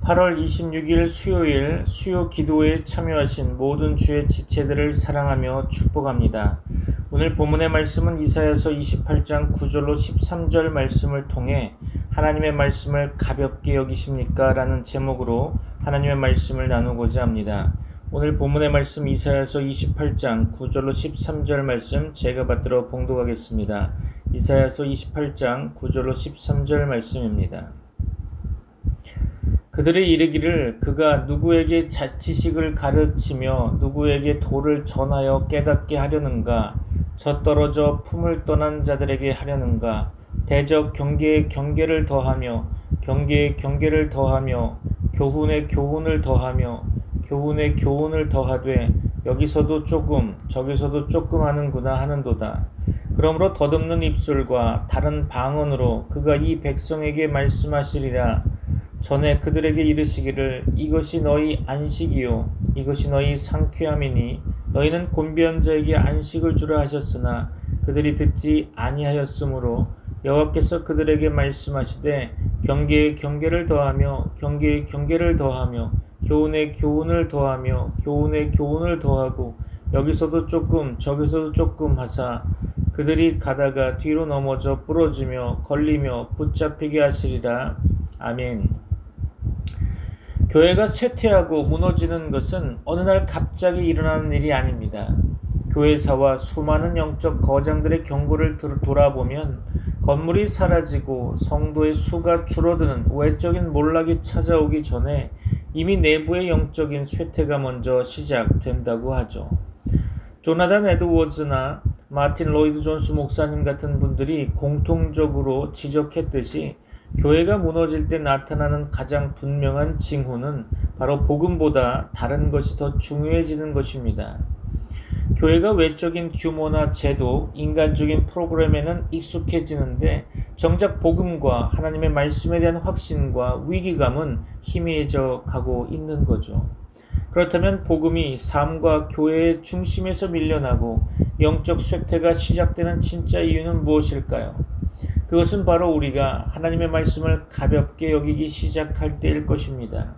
8월 26일 수요일 수요 기도에 참여하신 모든 주의 지체들을 사랑하며 축복합니다. 오늘 본문의 말씀은 이사야서 28장 9절로 13절 말씀을 통해 하나님의 말씀을 가볍게 여기십니까? 라는 제목으로 하나님의 말씀을 나누고자 합니다. 오늘 본문의 말씀 이사야서 28장 9절로 13절 말씀 제가 받들어 봉독하겠습니다. 이사야서 28장 9절로 13절 말씀입니다. 그들이 이르기를 그가 누구에게 지식을 가르치며 누구에게 도를 전하여 깨닫게 하려는가? 젖떨어져 품을 떠난 자들에게 하려는가? 대적 경계에 경계를 더하며 경계에 경계를 더하며 교훈에 교훈을 더하며 교훈에 교훈을 더하되 여기서도 조금 저기서도 조금 하는구나 하는도다. 그러므로 더듬는 입술과 다른 방언으로 그가 이 백성에게 말씀하시리라. 전에 그들에게 이르시기를 이것이 너희 안식이요 이것이 너희 상쾌함이니 너희는 곤비한 자에게 안식을 주라 하셨으나 그들이 듣지 아니하였으므로 여호와께서 그들에게 말씀하시되 경계에 경계를 더하며 경계에 경계를 더하며 교훈에 교훈을 더하며 교훈에 교훈을 더하고 여기서도 조금 저기서도 조금 하사 그들이 가다가 뒤로 넘어져 부러지며 걸리며 붙잡히게 하시리라. 아멘. 교회가 쇠퇴하고 무너지는 것은 어느 날 갑자기 일어나는 일이 아닙니다. 교회사와 수많은 영적 거장들의 경고를 돌아보면 건물이 사라지고 성도의 수가 줄어드는 외적인 몰락이 찾아오기 전에 이미 내부의 영적인 쇠퇴가 먼저 시작된다고 하죠. 조나단 에드워즈나 마틴 로이드 존스 목사님 같은 분들이 공통적으로 지적했듯이 교회가 무너질 때 나타나는 가장 분명한 징후는 바로 복음보다 다른 것이 더 중요해지는 것입니다. 교회가 외적인 규모나 제도, 인간적인 프로그램에는 익숙해지는데 정작 복음과 하나님의 말씀에 대한 확신과 위기감은 희미해져 가고 있는 거죠. 그렇다면 복음이 삶과 교회의 중심에서 밀려나고 영적 쇠퇴가 시작되는 진짜 이유는 무엇일까요? 그것은 바로 우리가 하나님의 말씀을 가볍게 여기기 시작할 때일 것입니다.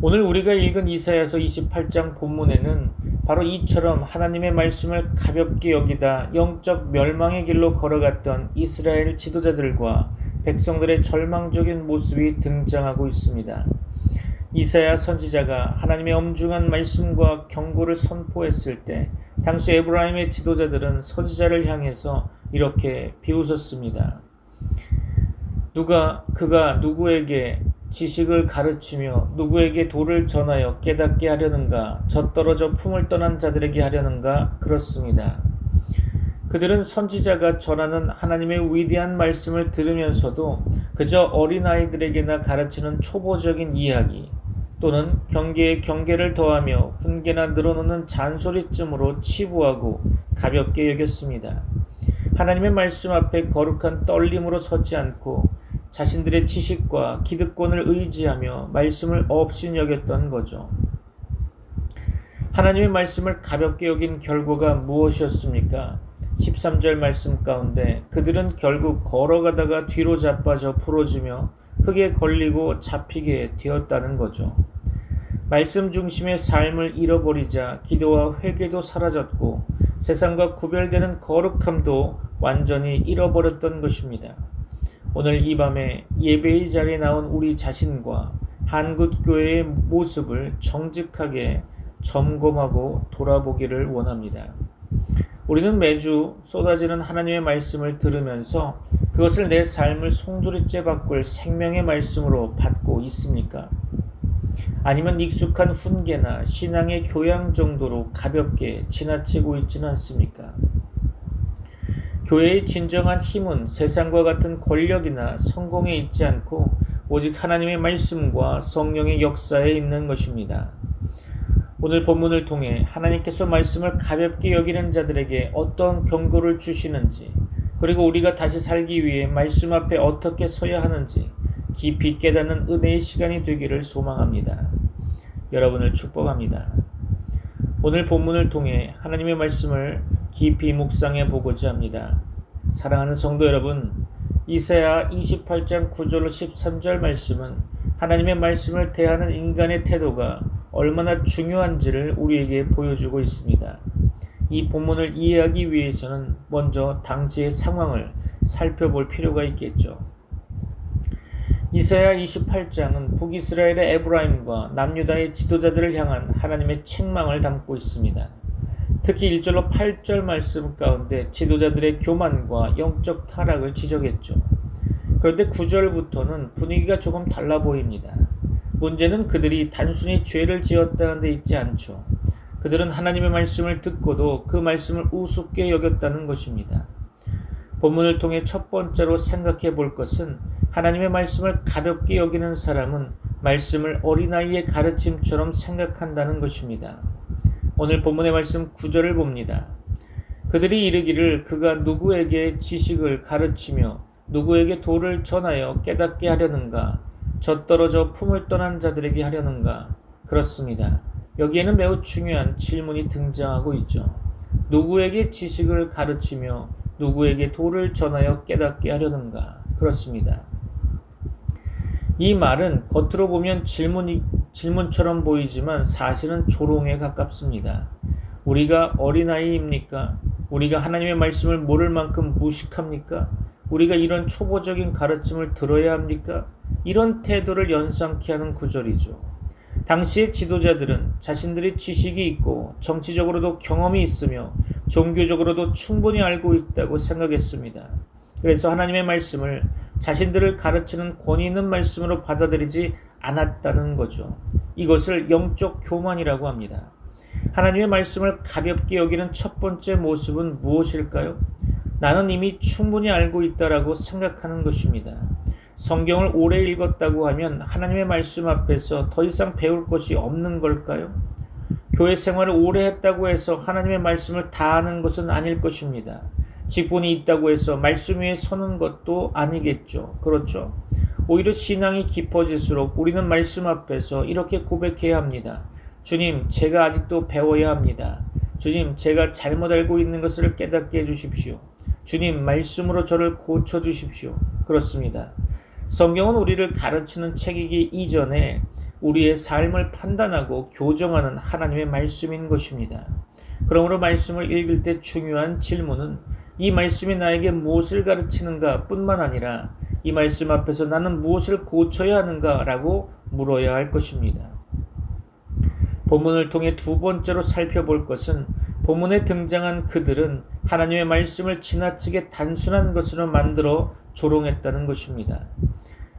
오늘 우리가 읽은 이사야서 28장 본문에는 바로 이처럼 하나님의 말씀을 가볍게 여기다 영적 멸망의 길로 걸어갔던 이스라엘 지도자들과 백성들의 절망적인 모습이 등장하고 있습니다. 이사야 선지자가 하나님의 엄중한 말씀과 경고를 선포했을 때 당시 에브라임의 지도자들은 선지자를 향해서 이렇게 비웃었습니다. 그가 누구에게 지식을 가르치며 누구에게 도를 전하여 깨닫게 하려는가? 젖떨어져 품을 떠난 자들에게 하려는가? 그렇습니다. 그들은 선지자가 전하는 하나님의 위대한 말씀을 들으면서도 그저 어린아이들에게나 가르치는 초보적인 이야기 또는 경계에 경계를 더하며 훈계나 늘어놓는 잔소리쯤으로 치부하고 가볍게 여겼습니다. 하나님의 말씀 앞에 거룩한 떨림으로 서지 않고 자신들의 지식과 기득권을 의지하며 말씀을 업신여겼던 거죠. 하나님의 말씀을 가볍게 여긴 결과가 무엇이었습니까? 13절 말씀 가운데 그들은 결국 걸어가다가 뒤로 자빠져 부러지며 흙에 걸리고 잡히게 되었다는 거죠. 말씀 중심의 삶을 잃어버리자 기도와 회개도 사라졌고 세상과 구별되는 거룩함도 완전히 잃어버렸던 것입니다. 오늘 이 밤에 예배의 자리에 나온 우리 자신과 한국교회의 모습을 정직하게 점검하고 돌아보기를 원합니다. 우리는 매주 쏟아지는 하나님의 말씀을 들으면서 그것을 내 삶을 송두리째 바꿀 생명의 말씀으로 받고 있습니까? 아니면 익숙한 훈계나 신앙의 교양 정도로 가볍게 지나치고 있지는 않습니까? 교회의 진정한 힘은 세상과 같은 권력이나 성공에 있지 않고 오직 하나님의 말씀과 성령의 역사에 있는 것입니다. 오늘 본문을 통해 하나님께서 말씀을 가볍게 여기는 자들에게 어떤 경고를 주시는지 그리고 우리가 다시 살기 위해 말씀 앞에 어떻게 서야 하는지 깊이 깨닫는 은혜의 시간이 되기를 소망합니다. 여러분을 축복합니다. 오늘 본문을 통해 하나님의 말씀을 깊이 묵상해 보고자 합니다. 사랑하는 성도 여러분, 이사야 28장 9절로 13절 말씀은 하나님의 말씀을 대하는 인간의 태도가 얼마나 중요한지를 우리에게 보여주고 있습니다. 이 본문을 이해하기 위해서는 먼저 당시의 상황을 살펴볼 필요가 있겠죠. 이사야 28장은 북이스라엘의 에브라임과 남유다의 지도자들을 향한 하나님의 책망을 담고 있습니다. 특히 1절로 8절 말씀 가운데 지도자들의 교만과 영적 타락을 지적했죠. 그런데 9절부터는 분위기가 조금 달라 보입니다. 문제는 그들이 단순히 죄를 지었다는 데 있지 않죠. 그들은 하나님의 말씀을 듣고도 그 말씀을 우습게 여겼다는 것입니다. 본문을 통해 첫 번째로 생각해 볼 것은 하나님의 말씀을 가볍게 여기는 사람은 말씀을 어린아이의 가르침처럼 생각한다는 것입니다. 오늘 본문의 말씀 9절을 봅니다. 그들이 이르기를 그가 누구에게 지식을 가르치며 누구에게 도를 전하여 깨닫게 하려는가? 젖떨어져 품을 떠난 자들에게 하려는가? 그렇습니다. 여기에는 매우 중요한 질문이 등장하고 있죠. 누구에게 지식을 가르치며 누구에게 도를 전하여 깨닫게 하려는가? 그렇습니다. 이 말은 겉으로 보면 질문처럼 보이지만 사실은 조롱에 가깝습니다. 우리가 어린아이입니까? 우리가 하나님의 말씀을 모를 만큼 무식합니까? 우리가 이런 초보적인 가르침을 들어야 합니까? 이런 태도를 연상케 하는 구절이죠. 당시의 지도자들은 자신들이 지식이 있고 정치적으로도 경험이 있으며 종교적으로도 충분히 알고 있다고 생각했습니다. 그래서 하나님의 말씀을 자신들을 가르치는 권위 있는 말씀으로 받아들이지 않았다는 거죠. 이것을 영적 교만이라고 합니다. 하나님의 말씀을 가볍게 여기는 첫 번째 모습은 무엇일까요? 나는 이미 충분히 알고 있다라고 생각하는 것입니다. 성경을 오래 읽었다고 하면 하나님의 말씀 앞에서 더 이상 배울 것이 없는 걸까요? 교회 생활을 오래 했다고 해서 하나님의 말씀을 다 아는 것은 아닐 것입니다. 직분이 있다고 해서 말씀 위에 서는 것도 아니겠죠. 그렇죠? 오히려 신앙이 깊어질수록 우리는 말씀 앞에서 이렇게 고백해야 합니다. 주님, 제가 아직도 배워야 합니다. 주님, 제가 잘못 알고 있는 것을 깨닫게 해주십시오. 주님, 말씀으로 저를 고쳐주십시오. 그렇습니다. 성경은 우리를 가르치는 책이기 이전에 우리의 삶을 판단하고 교정하는 하나님의 말씀인 것입니다. 그러므로 말씀을 읽을 때 중요한 질문은 이 말씀이 나에게 무엇을 가르치는가 뿐만 아니라 이 말씀 앞에서 나는 무엇을 고쳐야 하는가 라고 물어야 할 것입니다. 본문을 통해 두 번째로 살펴볼 것은 본문에 등장한 그들은 하나님의 말씀을 지나치게 단순한 것으로 만들어 조롱했다는 것입니다.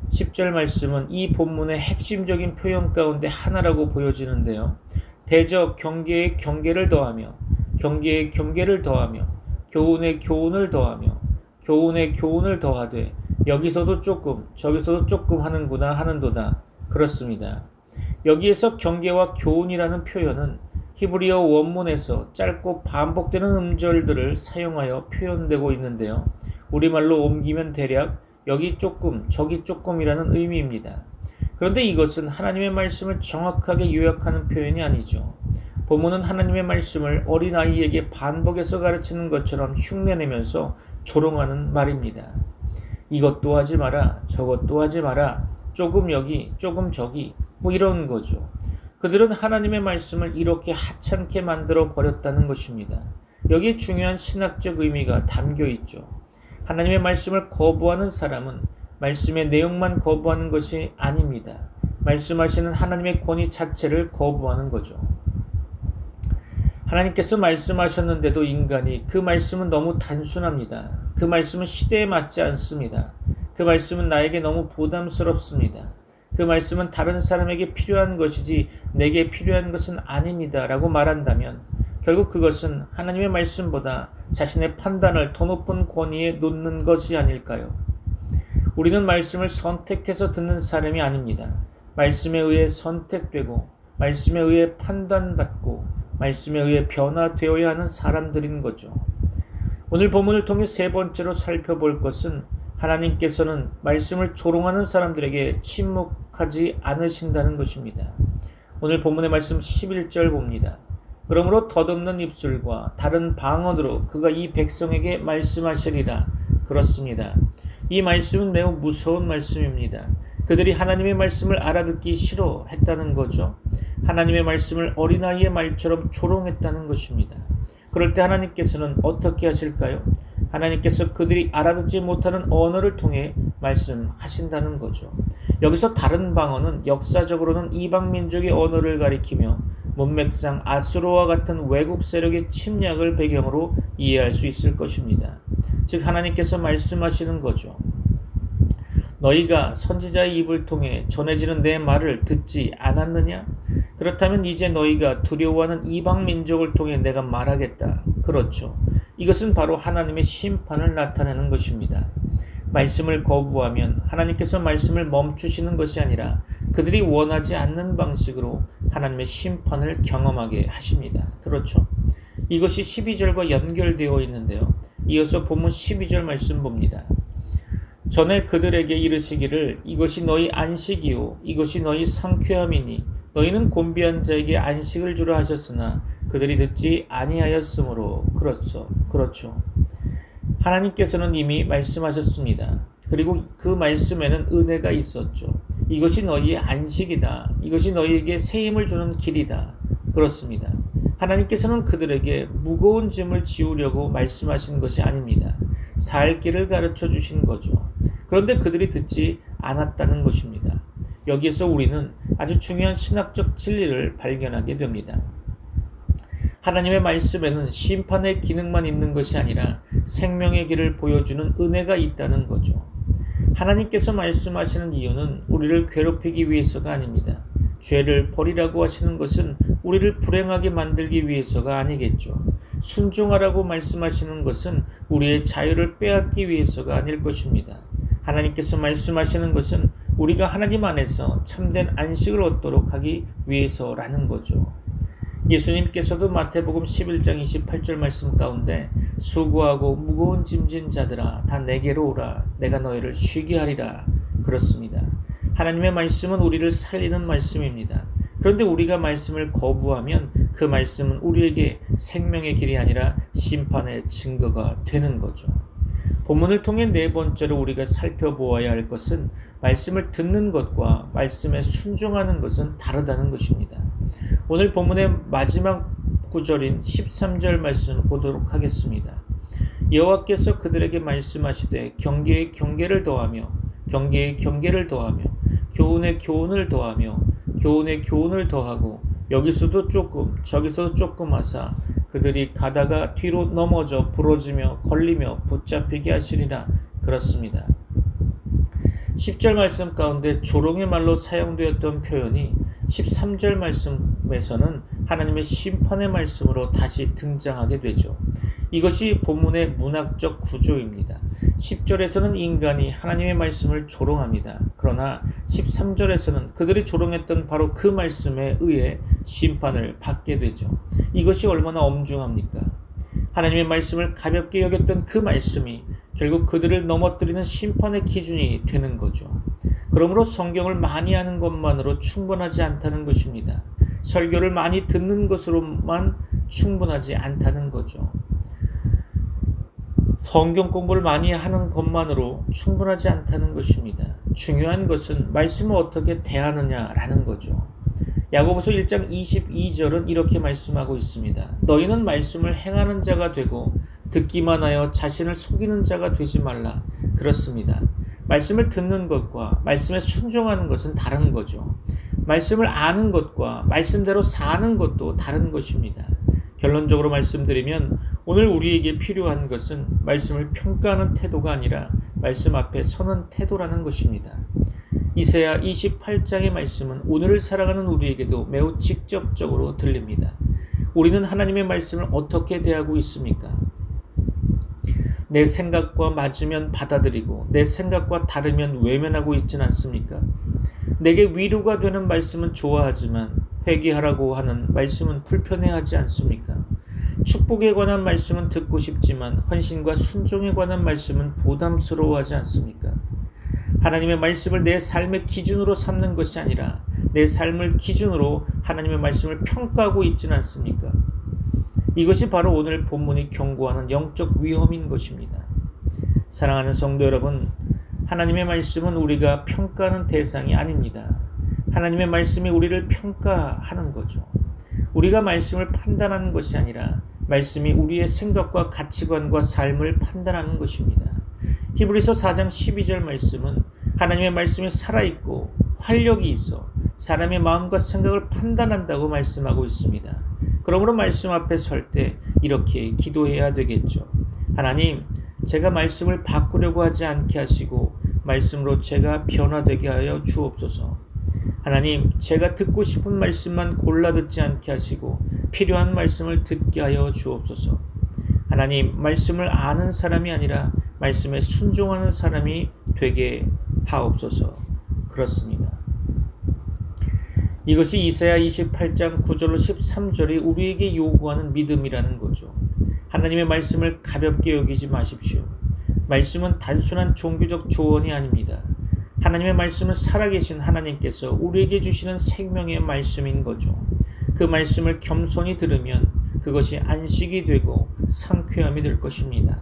10절 말씀은 이 본문의 핵심적인 표현 가운데 하나라고 보여지는데요. 대적 경계에 경계를 더하며 경계에 경계를 더하며 교훈에 교훈을 더하며 교훈에 교훈을 더하되 여기서도 조금 저기서도 조금 하는구나 하는도다. 그렇습니다. 여기에서 경계와 교훈이라는 표현은 히브리어 원문에서 짧고 반복되는 음절들을 사용하여 표현되고 있는데요. 우리말로 옮기면 대략 여기 조금 저기 조금이라는 의미입니다. 그런데 이것은 하나님의 말씀을 정확하게 요약하는 표현이 아니죠. 본문은 하나님의 말씀을 어린아이에게 반복해서 가르치는 것처럼 흉내내면서 조롱하는 말입니다. 이것도 하지 마라, 저것도 하지 마라, 조금 여기, 조금 저기, 뭐 이런 거죠. 그들은 하나님의 말씀을 이렇게 하찮게 만들어 버렸다는 것입니다. 여기에 중요한 신학적 의미가 담겨 있죠. 하나님의 말씀을 거부하는 사람은 말씀의 내용만 거부하는 것이 아닙니다. 말씀하시는 하나님의 권위 자체를 거부하는 거죠. 하나님께서 말씀하셨는데도 인간이 그 말씀은 너무 단순합니다. 그 말씀은 시대에 맞지 않습니다. 그 말씀은 나에게 너무 부담스럽습니다. 그 말씀은 다른 사람에게 필요한 것이지 내게 필요한 것은 아닙니다. 라고 말한다면 결국 그것은 하나님의 말씀보다 자신의 판단을 더 높은 권위에 놓는 것이 아닐까요? 우리는 말씀을 선택해서 듣는 사람이 아닙니다. 말씀에 의해 선택되고 말씀에 의해 판단받고 말씀에 의해 변화되어야 하는 사람들인 거죠. 오늘 본문을 통해 세 번째로 살펴볼 것은 하나님께서는 말씀을 조롱하는 사람들에게 침묵하지 않으신다는 것입니다. 오늘 본문의 말씀 11절 봅니다. 그러므로 덧없는 입술과 다른 방언으로 그가 이 백성에게 말씀하시리라. 그렇습니다. 이 말씀은 매우 무서운 말씀입니다. 그들이 하나님의 말씀을 알아듣기 싫어했다는 거죠. 하나님의 말씀을 어린아이의 말처럼 조롱했다는 것입니다. 그럴 때 하나님께서는 어떻게 하실까요? 하나님께서 그들이 알아듣지 못하는 언어를 통해 말씀하신다는 거죠. 여기서 다른 방언은 역사적으로는 이방 민족의 언어를 가리키며 문맥상 아수르와 같은 외국 세력의 침략을 배경으로 이해할 수 있을 것입니다. 즉 하나님께서 말씀하시는 거죠. 너희가 선지자의 입을 통해 전해지는 내 말을 듣지 않았느냐? 그렇다면 이제 너희가 두려워하는 이방 민족을 통해 내가 말하겠다. 그렇죠. 이것은 바로 하나님의 심판을 나타내는 것입니다. 말씀을 거부하면 하나님께서 말씀을 멈추시는 것이 아니라 그들이 원하지 않는 방식으로 하나님의 심판을 경험하게 하십니다. 그렇죠. 이것이 12절과 연결되어 있는데요. 이어서 본문 12절 말씀 봅니다. 전에 그들에게 이르시기를 이것이 너희 안식이요 이것이 너희 상쾌함이니 너희는 곤비한 자에게 안식을 주라 하셨으나 그들이 듣지 아니하였으므로. 그렇죠. 하나님께서는 이미 말씀하셨습니다. 그리고 그 말씀에는 은혜가 있었죠. 이것이 너희의 안식이다. 이것이 너희에게 새 힘을 주는 길이다. 그렇습니다. 하나님께서는 그들에게 무거운 짐을 지우려고 말씀하신 것이 아닙니다. 살 길을 가르쳐 주신 거죠. 그런데 그들이 듣지 않았다는 것입니다. 여기에서 우리는 아주 중요한 신학적 진리를 발견하게 됩니다. 하나님의 말씀에는 심판의 기능만 있는 것이 아니라 생명의 길을 보여주는 은혜가 있다는 거죠. 하나님께서 말씀하시는 이유는 우리를 괴롭히기 위해서가 아닙니다. 죄를 버리라고 하시는 것은 우리를 불행하게 만들기 위해서가 아니겠죠. 순종하라고 말씀하시는 것은 우리의 자유를 빼앗기 위해서가 아닐 것입니다. 하나님께서 말씀하시는 것은 우리가 하나님 안에서 참된 안식을 얻도록 하기 위해서라는 거죠. 예수님께서도 마태복음 11장 28절 말씀 가운데 수고하고 무거운 짐진 자들아 다 내게로 오라 내가 너희를 쉬게 하리라 그렇습니다. 하나님의 말씀은 우리를 살리는 말씀입니다. 그런데 우리가 말씀을 거부하면 그 말씀은 우리에게 생명의 길이 아니라 심판의 증거가 되는 거죠. 본문을 통해 네 번째로 우리가 살펴보아야 할 것은 말씀을 듣는 것과 말씀에 순종하는 것은 다르다는 것입니다. 오늘 본문의 마지막 구절인 13절 말씀을 보도록 하겠습니다. 여호와께서 그들에게 말씀하시되 경계에 경계를 더하며 경계에 경계를 더하며 교훈에 교훈을 더하며 교훈에 교훈을 더하고 여기서도 조금 저기서도 조금 하사 그들이 가다가 뒤로 넘어져 부러지며 걸리며 붙잡히게 하시리라. 그렇습니다. 10절 말씀 가운데 조롱의 말로 사용되었던 표현이 13절 말씀에서는 하나님의 심판의 말씀으로 다시 등장하게 되죠. 이것이 본문의 문학적 구조입니다. 10절에서는 인간이 하나님의 말씀을 조롱합니다. 그러나 13절에서는 그들이 조롱했던 바로 그 말씀에 의해 심판을 받게 되죠. 이것이 얼마나 엄중합니까? 하나님의 말씀을 가볍게 여겼던 그 말씀이 결국 그들을 넘어뜨리는 심판의 기준이 되는 거죠. 그러므로 성경을 많이 아는 것만으로 충분하지 않다는 것입니다. 설교를 많이 듣는 것으로만 충분하지 않다는 거죠. 성경 공부를 많이 하는 것만으로 충분하지 않다는 것입니다. 중요한 것은 말씀을 어떻게 대하느냐라는 거죠. 야고보서 1장 22절은 이렇게 말씀하고 있습니다. 너희는 말씀을 행하는 자가 되고 듣기만 하여 자신을 속이는 자가 되지 말라. 그렇습니다. 말씀을 듣는 것과 말씀에 순종하는 것은 다른 거죠. 말씀을 아는 것과 말씀대로 사는 것도 다른 것입니다. 결론적으로 말씀드리면 오늘 우리에게 필요한 것은 말씀을 평가하는 태도가 아니라 말씀 앞에 서는 태도라는 것입니다. 이사야 28장의 말씀은 오늘을 살아가는 우리에게도 매우 직접적으로 들립니다. 우리는 하나님의 말씀을 어떻게 대하고 있습니까? 내 생각과 맞으면 받아들이고 내 생각과 다르면 외면하고 있지는 않습니까? 내게 위로가 되는 말씀은 좋아하지만 회개하라고 하는 말씀은 불편해하지 않습니까? 축복에 관한 말씀은 듣고 싶지만 헌신과 순종에 관한 말씀은 부담스러워하지 않습니까? 하나님의 말씀을 내 삶의 기준으로 삼는 것이 아니라 내 삶을 기준으로 하나님의 말씀을 평가하고 있지는 않습니까? 이것이 바로 오늘 본문이 경고하는 영적 위험인 것입니다. 사랑하는 성도 여러분, 하나님의 말씀은 우리가 평가하는 대상이 아닙니다. 하나님의 말씀이 우리를 평가하는 거죠. 우리가 말씀을 판단하는 것이 아니라 말씀이 우리의 생각과 가치관과 삶을 판단하는 것입니다. 히브리서 4장 12절 말씀은 하나님의 말씀이 살아있고 활력이 있어 사람의 마음과 생각을 판단한다고 말씀하고 있습니다. 그러므로 말씀 앞에 설 때 이렇게 기도해야 되겠죠. 하나님, 제가 말씀을 바꾸려고 하지 않게 하시고 말씀으로 제가 변화되게 하여 주옵소서. 하나님, 제가 듣고 싶은 말씀만 골라 듣지 않게 하시고 필요한 말씀을 듣게 하여 주옵소서. 하나님, 말씀을 아는 사람이 아니라 말씀에 순종하는 사람이 되게 하옵소서. 그렇습니다. 이것이 이사야 28장 9절로 13절이 우리에게 요구하는 믿음이라는 거죠. 하나님의 말씀을 가볍게 여기지 마십시오. 말씀은 단순한 종교적 조언이 아닙니다. 하나님의 말씀은 살아계신 하나님께서 우리에게 주시는 생명의 말씀인 거죠. 그 말씀을 겸손히 들으면 그것이 안식이 되고 상쾌함이 될 것입니다.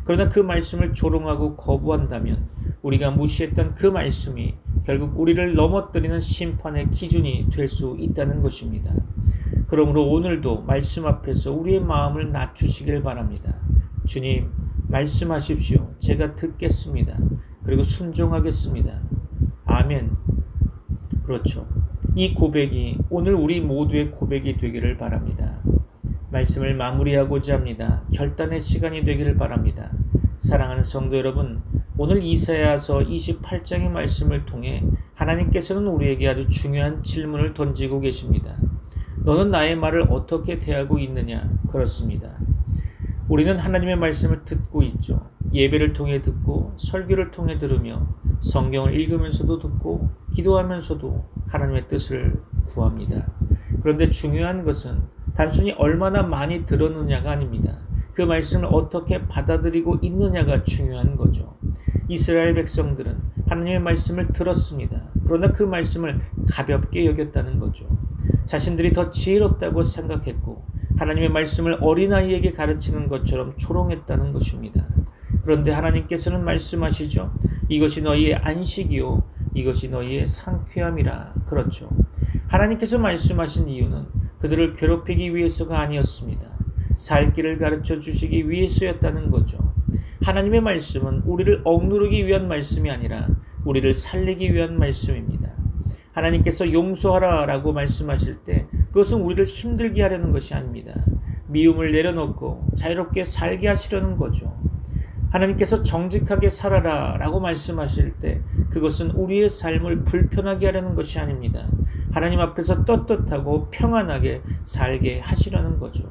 그러나 그 말씀을 조롱하고 거부한다면 우리가 무시했던 그 말씀이 결국 우리를 넘어뜨리는 심판의 기준이 될 수 있다는 것입니다. 그러므로 오늘도 말씀 앞에서 우리의 마음을 낮추시길 바랍니다. 주님, 말씀하십시오. 제가 듣겠습니다. 그리고 순종하겠습니다. 아멘. 그렇죠. 이 고백이 오늘 우리 모두의 고백이 되기를 바랍니다. 말씀을 마무리하고자 합니다. 결단의 시간이 되기를 바랍니다. 사랑하는 성도 여러분, 오늘 이사야서 28장의 말씀을 통해 하나님께서는 우리에게 아주 중요한 질문을 던지고 계십니다. 너는 나의 말을 어떻게 대하고 있느냐? 그렇습니다. 우리는 하나님의 말씀을 듣고 있죠. 예배를 통해 듣고 설교를 통해 들으며 성경을 읽으면서도 듣고 기도하면서도 하나님의 뜻을 구합니다. 그런데 중요한 것은 단순히 얼마나 많이 들었느냐가 아닙니다. 그 말씀을 어떻게 받아들이고 있느냐가 중요한 거죠. 이스라엘 백성들은 하나님의 말씀을 들었습니다. 그러나 그 말씀을 가볍게 여겼다는 거죠. 자신들이 더 지혜롭다고 생각했고 하나님의 말씀을 어린아이에게 가르치는 것처럼 조롱했다는 것입니다. 그런데 하나님께서는 말씀하시죠. 이것이 너희의 안식이요 이것이 너희의 상쾌함이라. 그렇죠. 하나님께서 말씀하신 이유는 그들을 괴롭히기 위해서가 아니었습니다. 살 길을 가르쳐 주시기 위해서였다는 거죠. 하나님의 말씀은 우리를 억누르기 위한 말씀이 아니라 우리를 살리기 위한 말씀입니다. 하나님께서 용서하라 라고 말씀하실 때 그것은 우리를 힘들게 하려는 것이 아닙니다. 미움을 내려놓고 자유롭게 살게 하시려는 거죠. 하나님께서 정직하게 살아라 라고 말씀하실 때 그것은 우리의 삶을 불편하게 하려는 것이 아닙니다. 하나님 앞에서 떳떳하고 평안하게 살게 하시려는 거죠.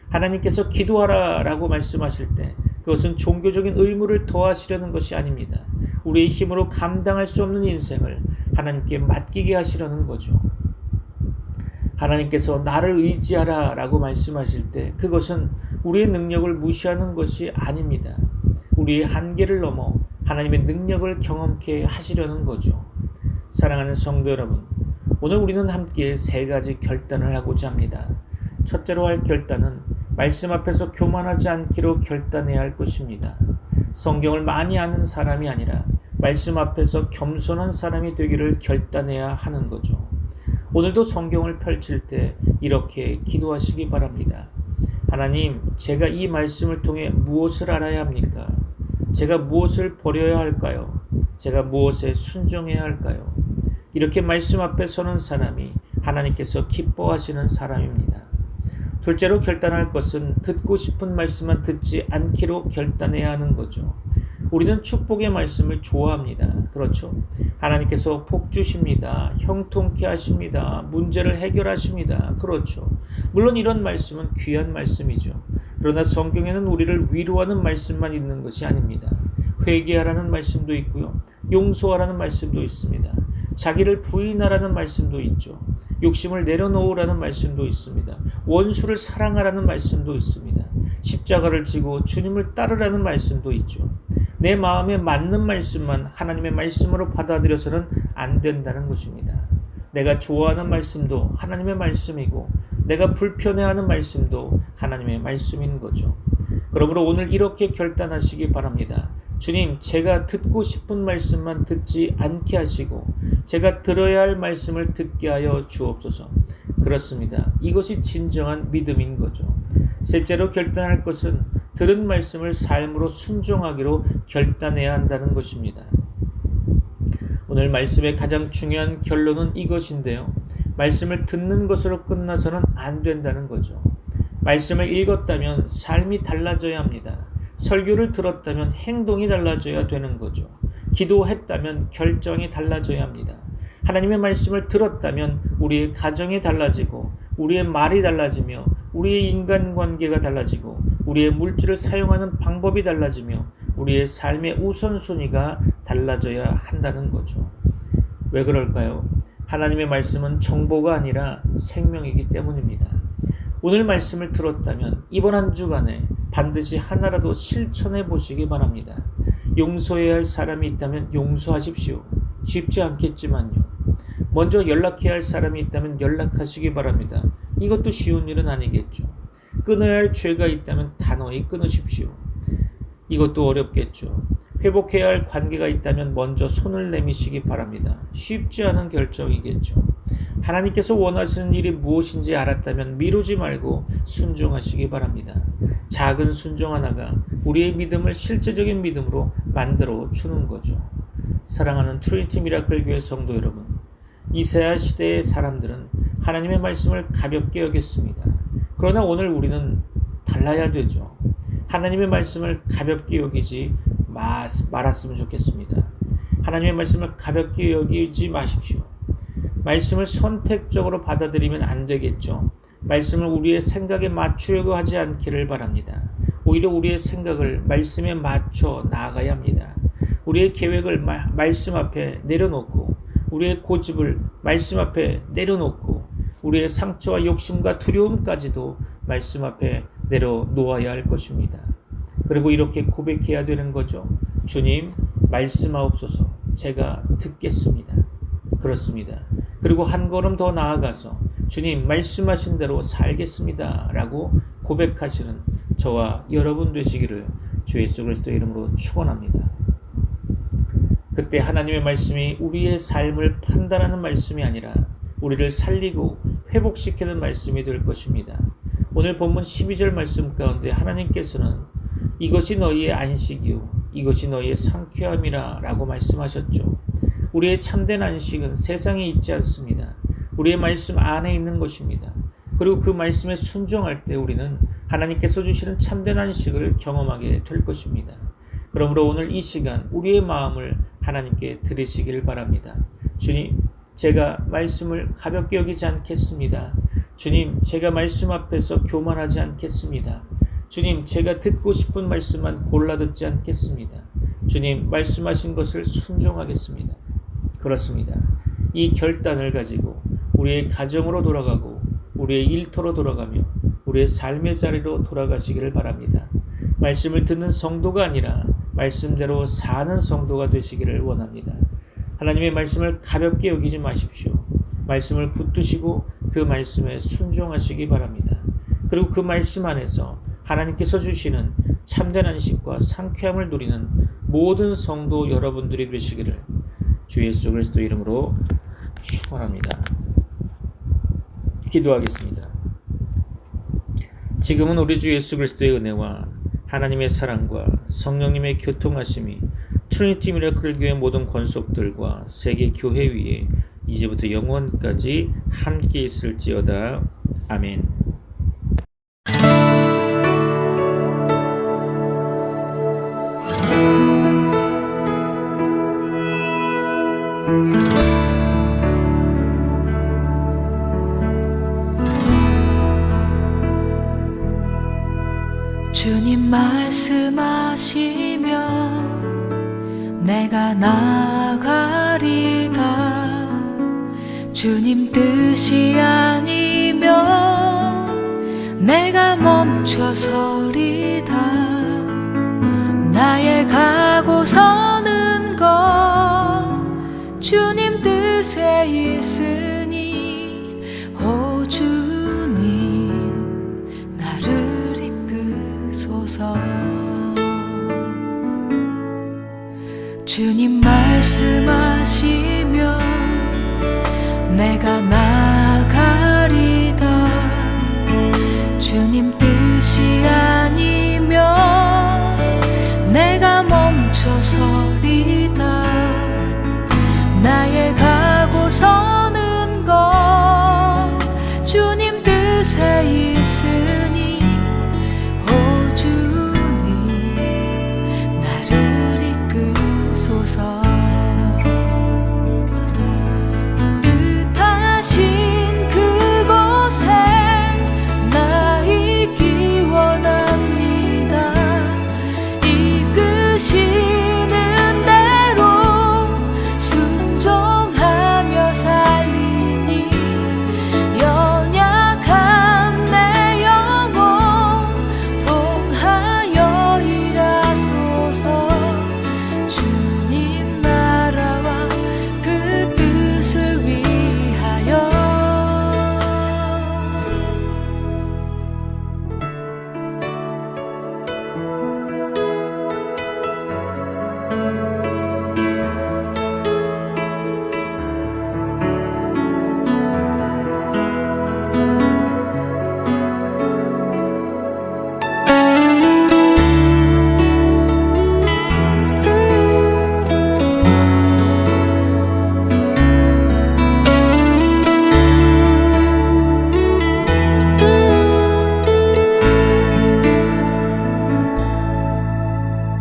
하나님께서 기도하라 라고 말씀하실 때 그것은 종교적인 의무를 더하시려는 것이 아닙니다. 우리의 힘으로 감당할 수 없는 인생을 하나님께 맡기게 하시려는 거죠. 하나님께서 나를 의지하라 라고 말씀하실 때 그것은 우리의 능력을 무시하는 것이 아닙니다. 우리의 한계를 넘어 하나님의 능력을 경험케 하시려는 거죠. 사랑하는 성도 여러분, 오늘 우리는 함께 세 가지 결단을 하고자 합니다. 첫째로 할 결단은 말씀 앞에서 교만하지 않기로 결단해야 할 것입니다. 성경을 많이 아는 사람이 아니라 말씀 앞에서 겸손한 사람이 되기를 결단해야 하는 거죠. 오늘도 성경을 펼칠 때 이렇게 기도하시기 바랍니다. 하나님, 제가 이 말씀을 통해 무엇을 알아야 합니까? 제가 무엇을 버려야 할까요? 제가 무엇에 순종해야 할까요? 이렇게 말씀 앞에 서는 사람이 하나님께서 기뻐하시는 사람입니다. 둘째로 결단할 것은 듣고 싶은 말씀만 듣지 않기로 결단해야 하는 거죠. 우리는 축복의 말씀을 좋아합니다. 그렇죠. 하나님께서 복 주십니다. 형통케 하십니다. 문제를 해결하십니다. 그렇죠. 물론 이런 말씀은 귀한 말씀이죠. 그러나 성경에는 우리를 위로하는 말씀만 있는 것이 아닙니다. 회개하라는 말씀도 있고요. 용서하라는 말씀도 있습니다. 자기를 부인하라는 말씀도 있죠. 욕심을 내려놓으라는 말씀도 있습니다. 원수를 사랑하라는 말씀도 있습니다. 십자가를 지고 주님을 따르라는 말씀도 있죠. 내 마음에 맞는 말씀만 하나님의 말씀으로 받아들여서는 안 된다는 것입니다. 내가 좋아하는 말씀도 하나님의 말씀이고 내가 불편해하는 말씀도 하나님의 말씀인 거죠. 그러므로 오늘 이렇게 결단하시기 바랍니다. 주님, 제가 듣고 싶은 말씀만 듣지 않게 하시고 제가 들어야 할 말씀을 듣게 하여 주옵소서. 그렇습니다. 이것이 진정한 믿음인 거죠. 셋째로 결단할 것은 들은 말씀을 삶으로 순종하기로 결단해야 한다는 것입니다. 오늘 말씀의 가장 중요한 결론은 이것인데요. 말씀을 듣는 것으로 끝나서는 안 된다는 거죠. 말씀을 읽었다면 삶이 달라져야 합니다. 설교를 들었다면 행동이 달라져야 되는 거죠. 기도했다면 결정이 달라져야 합니다. 하나님의 말씀을 들었다면 우리의 가정이 달라지고 우리의 말이 달라지며 우리의 인간관계가 달라지고 우리의 물질을 사용하는 방법이 달라지며 우리의 삶의 우선순위가 달라져야 한다는 거죠. 왜 그럴까요? 하나님의 말씀은 정보가 아니라 생명이기 때문입니다. 오늘 말씀을 들었다면 이번 한 주간에 반드시 하나라도 실천해 보시기 바랍니다. 용서해야 할 사람이 있다면 용서하십시오. 쉽지 않겠지만요. 먼저 연락해야 할 사람이 있다면 연락하시기 바랍니다. 이것도 쉬운 일은 아니겠죠. 끊어야 할 죄가 있다면 단호히 끊으십시오. 이것도 어렵겠죠. 회복해야 할 관계가 있다면 먼저 손을 내미시기 바랍니다. 쉽지 않은 결정이겠죠. 하나님께서 원하시는 일이 무엇인지 알았다면 미루지 말고 순종하시기 바랍니다. 작은 순종 하나가 우리의 믿음을 실제적인 믿음으로 만들어 주는 거죠. 사랑하는 트리니티 미라클 교회 성도 여러분, 이세야 시대의 사람들은 하나님의 말씀을 가볍게 여겼습니다. 그러나 오늘 우리는 달라야 되죠. 하나님의 말씀을 가볍게 여기지 말았으면 좋겠습니다. 하나님의 말씀을 가볍게 여기지 마십시오. 말씀을 선택적으로 받아들이면 안 되겠죠. 말씀을 우리의 생각에 맞추려고 하지 않기를 바랍니다. 오히려 우리의 생각을 말씀에 맞춰 나아가야 합니다. 우리의 계획을 말씀 앞에 내려놓고 우리의 고집을 말씀 앞에 내려놓고 우리의 상처와 욕심과 두려움까지도 말씀 앞에 내려놓아야 할 것입니다. 그리고 이렇게 고백해야 되는 거죠. 주님, 말씀하옵소서. 제가 듣겠습니다. 그렇습니다. 그리고 한 걸음 더 나아가서 주님, 말씀하신 대로 살겠습니다. 라고 고백하시는 저와 여러분 되시기를 주 예수 그리스도의 이름으로 축원합니다. 그때 하나님의 말씀이 우리의 삶을 판단하는 말씀이 아니라 우리를 살리고 회복시키는 말씀이 될 것입니다. 오늘 본문 12절 말씀 가운데 하나님께서는 이것이 너희의 안식이요 이것이 너희의 상쾌함이라 라고 말씀하셨죠. 우리의 참된 안식은 세상에 있지 않습니다. 우리의 말씀 안에 있는 것입니다. 그리고 그 말씀에 순종할 때 우리는 하나님께서 주시는 참된 안식을 경험하게 될 것입니다. 그러므로 오늘 이 시간 우리의 마음을 하나님께 드리시길 바랍니다. 주님, 제가 말씀을 가볍게 여기지 않겠습니다. 주님, 제가 말씀 앞에서 교만하지 않겠습니다. 주님, 제가 듣고 싶은 말씀만 골라 듣지 않겠습니다. 주님, 말씀하신 것을 순종하겠습니다. 그렇습니다. 이 결단을 가지고 우리의 가정으로 돌아가고 우리의 일터로 돌아가며 우리의 삶의 자리로 돌아가시기를 바랍니다. 말씀을 듣는 성도가 아니라 말씀대로 사는 성도가 되시기를 원합니다. 하나님의 말씀을 가볍게 여기지 마십시오. 말씀을 붙드시고 그 말씀에 순종하시기 바랍니다. 그리고 그 말씀 안에서 하나님께서 주시는 참된 안식과 상쾌함을 누리는 모든 성도 여러분들이 되시기를 주 예수 그리스도 이름으로 축원합니다. 기도하겠습니다. 지금은 우리 주 예수 그리스도의 은혜와 하나님의 사랑과 성령님의 교통하심이 트리니티 미라클 교회 모든 권속들과 세계 교회 위에 이제부터 영원까지 함께 있을지어다. 아멘. 주님 말씀하시면 내가 나가리다. 주님 뜻이 아니면 내가 멈춰서리다. 나의 가고 서는 것 주님 뜻에 있으니 오 주님 나를 이끄소서. 주님 말씀하시며 내가 나아가리다. 주님 뜻이 아니면 내가 멈춰서리다. 나의 가고 서는 것 주님 뜻에 있으니 오 주님 나를 이끄소서. 뜻하신 그곳에 나 있기 원합니다. 이끄시는 대로 순종하며 살리니 연약한 내 영혼 통하여 일하소서. 주님 나라와 그 뜻을 위하여.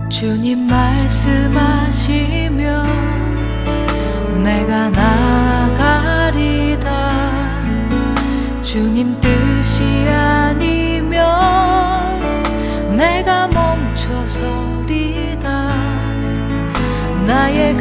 주님 말씀하시며 내가 나아가리다. 주님 뜻이 아니면 내가 멈춰서리다. 나의